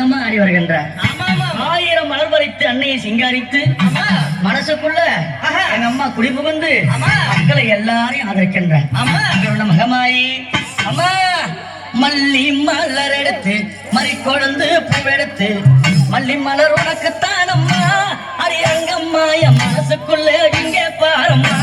ஆனந்தமா ஆடி வருகின்றார். ஆயிரம் மலர் பறித்து அன்னையை சிங்காரித்து மனசுக்குள்ள எங்க அம்மா குடிப்பு வந்து மக்களை எல்லாரையும் ஆதரிக்கின்றார். மகமாயி அம்மா மல்லி மலர் எடுத்து மறி கொழுந்து பூவெடுத்து மல்லி மலர் உனக்குத்தான் அம்மா அரியங்கம்மா என் மனசுக்குள்ள இங்கே பாரம்மா.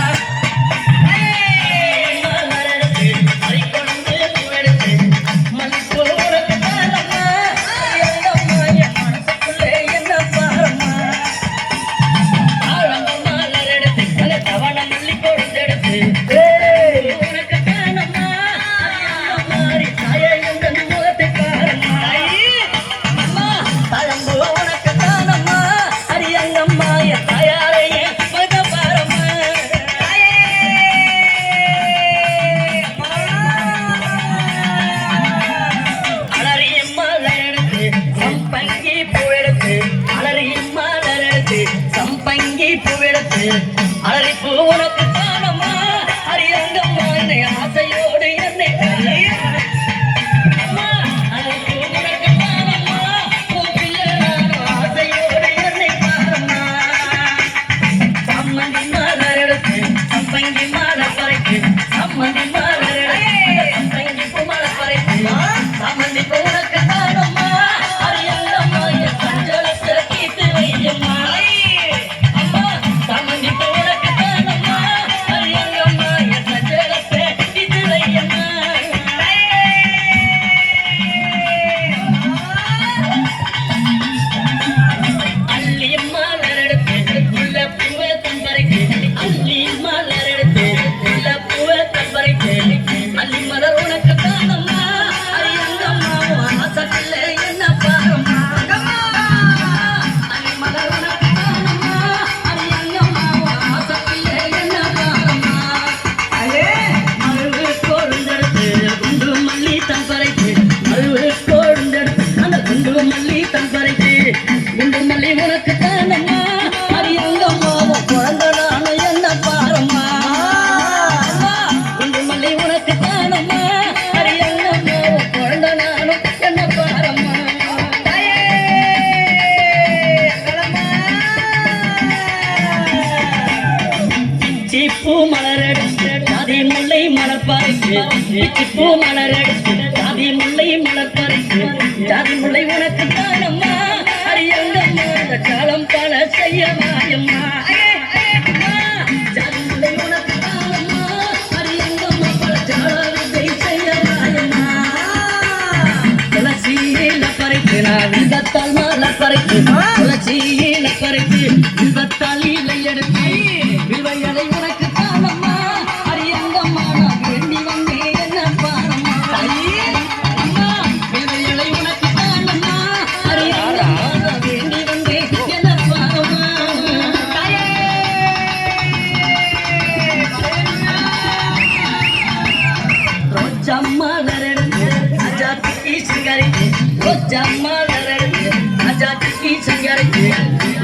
அழறிப்பு உனக்கு தானம்மா அரியங்கம்மா என்னை ஆசையோடு என்னை அம்மா அழறிப்பு உனக்கு தானம்மா உன் பிள்ளை நானும் ஆசையோடு என்னை பாரம்மா. சம்மந்தி மலர் எடுத்து சம்பங்கி மலர் பறைக்கு சம்மந்தி மலர் எடுத்து சம்பங்கி மலர் பறைக்கு சம்மந்தி உனக்கு தானம்மா அரியங்கம்மா என் சஞ்சலத்தை தீர்த்து வையம்மா. பூ மலரடிச்சு ஜாதி முல்லை மலர்பறிச்சு பூ மலரடிச்சு ஜாதி முல்லை மலர்பறிச்சு ஜாதி முல்லை உனக்கு தானம்மா அரியங்கம்மா இந்த காலம் பல செய்ய மாயம்மா. ஜாதி முல்லை உனக்கு தானம்மா அரியங்கம்மா பல ஜாலத்தை செய்ய மாயம்மா. துளசியில பறித்து நான் விதத்தால் மலர் பறித்து துளசியில பறித்து விதத்தால் இலை எடுத்து விவையலை உனக்கு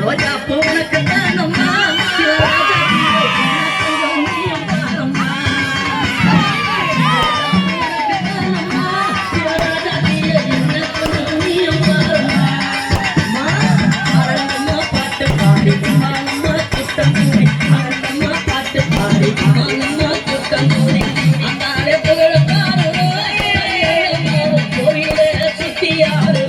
ரோஜா பூனுக்கு தானம்மா பாட்டு பாடி பாட்டு பாடி கூட்டங்கூடி அந்தாலே புகழ கோயில சுத்தியாரு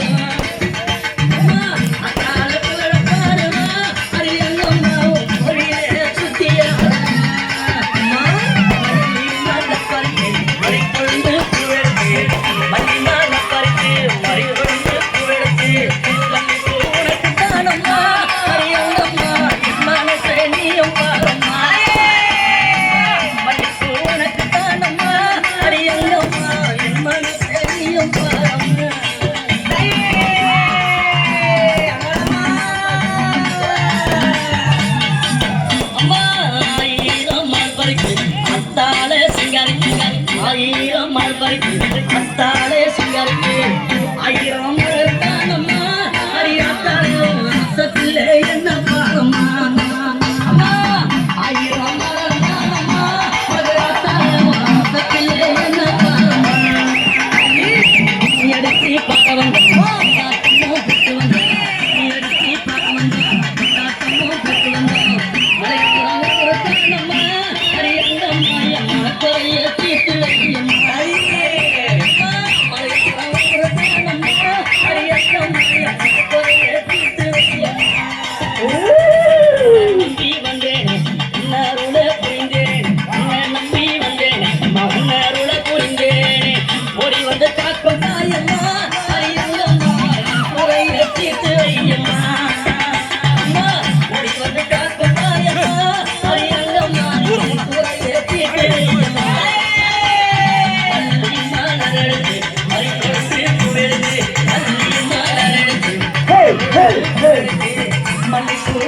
மல்லிப்பூ